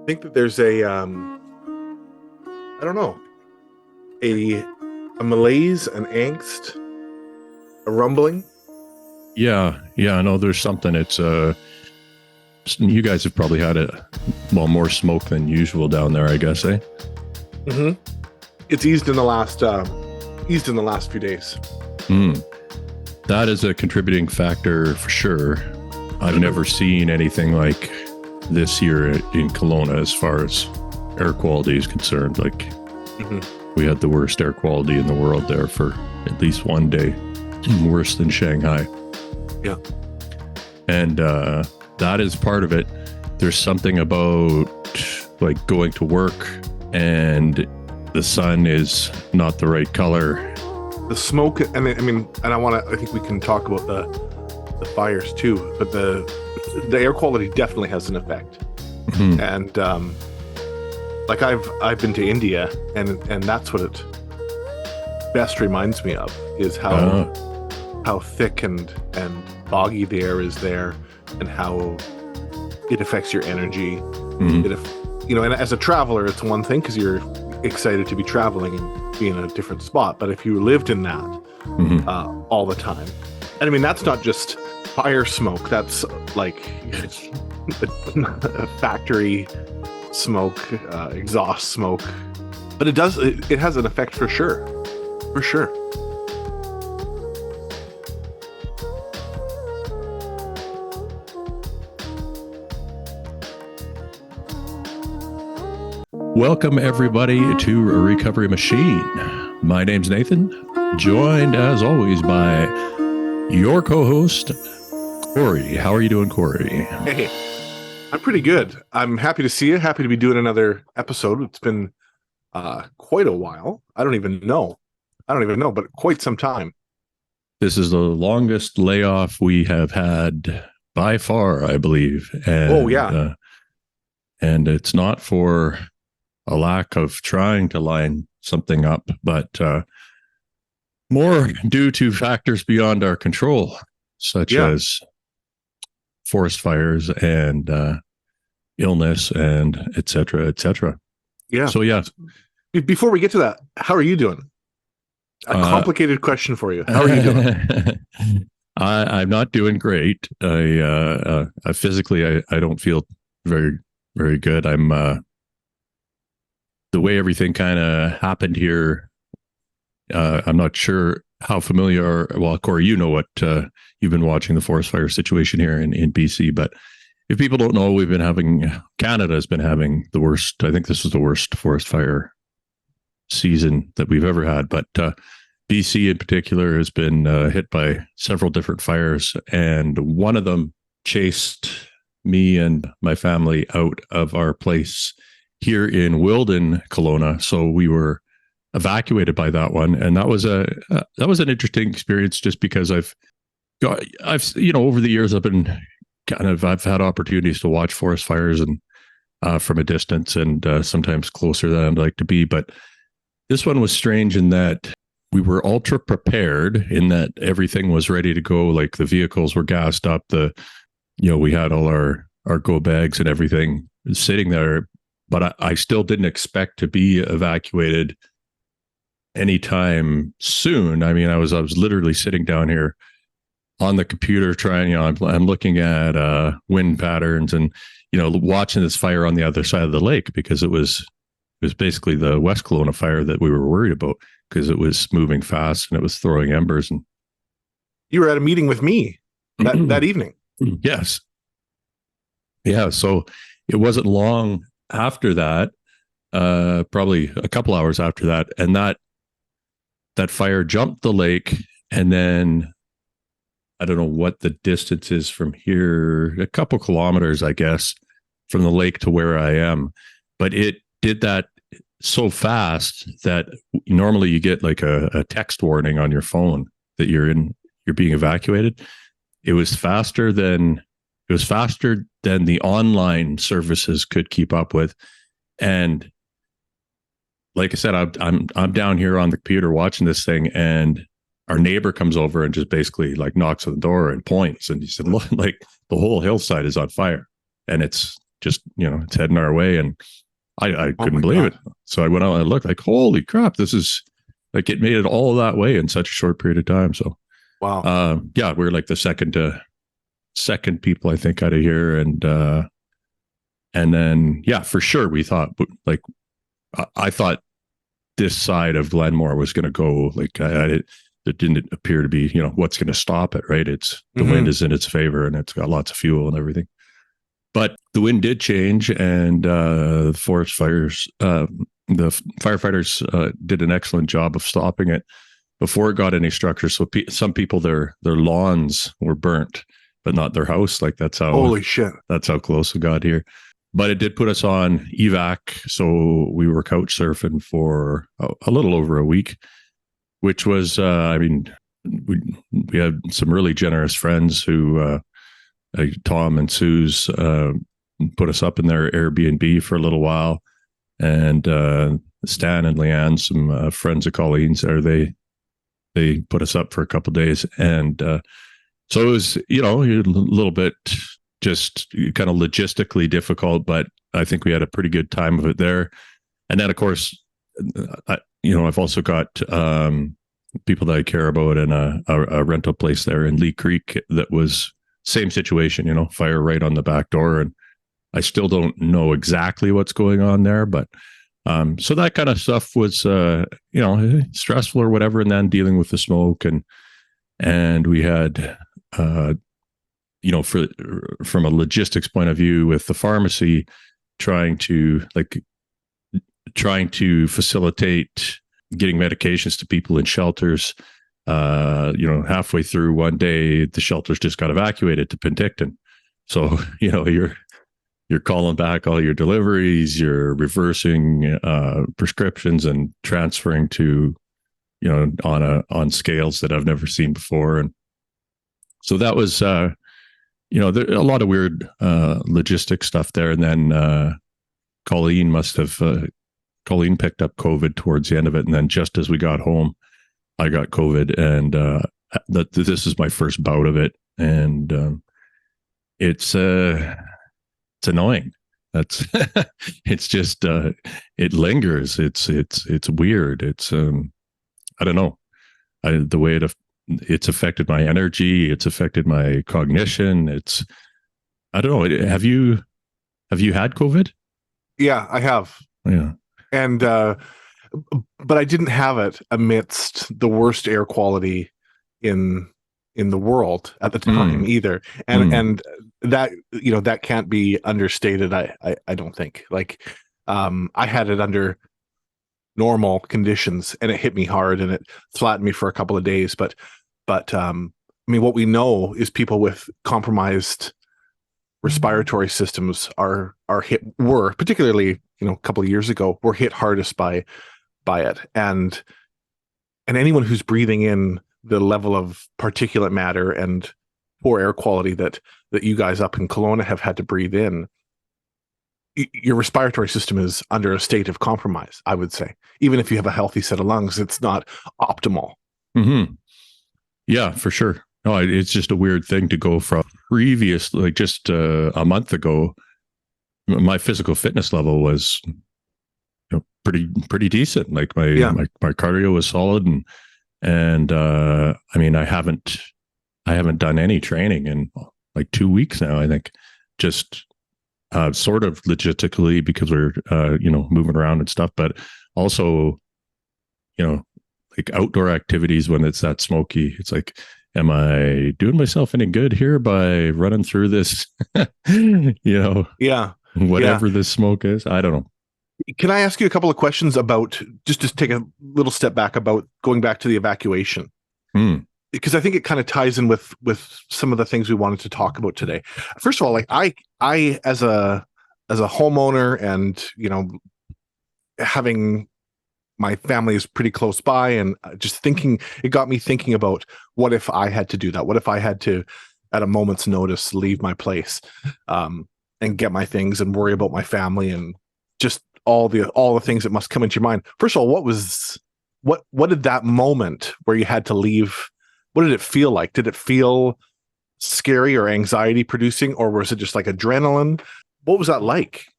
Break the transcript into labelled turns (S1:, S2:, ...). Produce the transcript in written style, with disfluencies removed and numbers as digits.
S1: think that there's I don't know, a a malaise, an angst, a rumbling.
S2: Yeah, I know there's something. It's you guys have probably had more smoke than usual down there, I guess, eh?
S1: Mm-hmm. It's eased in the last few days.
S2: That is a contributing factor for sure. I've never seen anything like this here in Kelowna as far as air quality is concerned. Like, we had the worst air quality in the world there for at least one day, worse than Shanghai.
S1: Yeah.
S2: And that is part of it. There's something about like going to work and the sun is not the right color.
S1: The smoke, and I think we can talk about the fires too, but the air quality definitely has an effect. And like I've been to India, and that's what it best reminds me of, is how thick and foggy the air is there, and how it affects your energy. And as a traveler, it's one thing because you're excited to be traveling and be in a different spot. But if you lived in that all the time, and I mean, that's not just fire smoke, that's like a factory smoke, exhaust smoke. But it has an effect for sure. For sure.
S2: Welcome, everybody, to A Recovery Machine. My name's Nathan, joined, as always, by your co-host, Corey. How are you doing, Corey?
S1: Hey, I'm pretty good. I'm happy to see you. Happy to be doing another episode. It's been quite a while. I don't even know, but quite some time.
S2: This is the longest layoff we have had by far, I believe.
S1: And,
S2: and it's not for a lack of trying to line something up, but more due to factors beyond our control, such as forest fires and illness and et cetera, et cetera.
S1: Yeah.
S2: So, yeah.
S1: Before we get to that, how are you doing? A complicated question for you. How are you doing?
S2: I'm not doing great. I physically, I don't feel very, very good. I'm the way everything kind of happened here. I'm not sure how familiar. Well, Corey, you know what you've been watching the forest fire situation here in BC, but if people don't know, Canada has been having the worst. I think this is the worst forest fire season that we've ever had, but BC in particular has been hit by several different fires, and one of them chased me and my family out of our place here in Wilden, Kelowna. So we were evacuated by that one, and that was an interesting experience, just because I've over the years I've had opportunities to watch forest fires and from a distance, and sometimes closer than I'd like to be, but this one was strange in that we were ultra prepared, in that everything was ready to go. Like, the vehicles were gassed up, we had all our go bags and everything sitting there, but I still didn't expect to be evacuated anytime soon. I mean, I was literally sitting down here on the computer trying, I'm looking at wind patterns and, watching this fire on the other side of the lake, because it was basically the West Kelowna fire that we were worried about, because it was moving fast and it was throwing embers. And
S1: you were at a meeting with me that evening.
S2: Yes. Yeah. So it wasn't long after that, probably a couple hours after that, and that fire jumped the lake, and then I don't know what the distance is from here, a couple kilometers, I guess, from the lake to where I am, but it did that so fast that normally you get like a text warning on your phone that you're being evacuated. It was faster than the online services could keep up with. And like I said, I'm down here on the computer watching this thing, and our neighbor comes over and just basically like knocks on the door and points, and he said, look, like, the whole hillside is on fire, and it's just, it's heading our way. And I couldn't believe
S1: God.
S2: it. So I went out and I looked like, holy crap, this is like, it made it all that way in such a short period of time. So,
S1: Wow.
S2: yeah, we were like the second people I think out of here. And then, yeah, for sure. We thought like, I thought this side of Glenmore was going to go like, it didn't appear to be, what's going to stop it, right? It's the wind is in its favor and it's got lots of fuel and everything. But the wind did change, and the forest fires, the firefighters did an excellent job of stopping it before it got any structure. So some people, their lawns were burnt, but not their house. Like
S1: Holy shit.
S2: That's how close it got here. But it did put us on evac. So we were couch surfing for a little over a week, which was, we had some really generous friends who, Tom and Suze, put us up in their Airbnb for a little while. And Stan and Leanne, some friends of Colleen's, they put us up for a couple of days. And so it was, a little bit just kind of logistically difficult, but I think we had a pretty good time of it there. And then, of course, I've also got people that I care about in a rental place there in Lee Creek that was same situation, fire right on the back door. And I still don't know exactly what's going on there, but so that kind of stuff was, stressful or whatever. And then dealing with the smoke and we had, from a logistics point of view with the pharmacy, trying to facilitate getting medications to people in shelters. Halfway through one day, the shelters just got evacuated to Penticton. So, you're calling back all your deliveries, you're reversing prescriptions and transferring to, on scales that I've never seen before. And so that was, there a lot of weird logistic stuff there. And then Colleen picked up COVID towards the end of it. And then just as we got home, I got COVID, and this is my first bout of it. And it's annoying. That's it's just it lingers. It's weird. It's I don't know. The way it's affected my energy. It's affected my cognition. I don't know. Have you had COVID?
S1: Yeah, I have.
S2: Yeah.
S1: And but I didn't have it amidst the worst air quality in the world at the time either. And that, that can't be understated. I don't think. Like, I had it under normal conditions and it hit me hard and it flattened me for a couple of days. But what we know is people with compromised respiratory systems were particularly, a couple of years ago, were hit hardest by it. And anyone who's breathing in the level of particulate matter and poor air quality that you guys up in Kelowna have had to breathe in, your respiratory system is under a state of compromise, I would say. Even if you have a healthy set of lungs, it's not optimal.
S2: Mm-hmm. Yeah, for sure. No, it's just a weird thing to go from previous, like just a month ago, my physical fitness level was pretty decent. Like my cardio was solid, and I haven't done any training in like 2 weeks now. I think just sort of logistically because we're moving around and stuff, but also like outdoor activities when it's that smoky. It's like, am I doing myself any good here by running through this? Whatever this smoke is. I don't know.
S1: Can I ask you a couple of questions about, just to take a little step back, about going back to the evacuation? Because I think it kind of ties in with some of the things we wanted to talk about today. First of all, like I as a homeowner, and having my family is pretty close by, and just it got me thinking about, what if I had to do that? What if I had to, at a moment's notice, leave my place and get my things and worry about my family and just all the things that must come into your mind? First of all, what did that moment where you had to leave, what did it feel like? Did it feel scary or anxiety producing, or was it just like adrenaline? what was that like?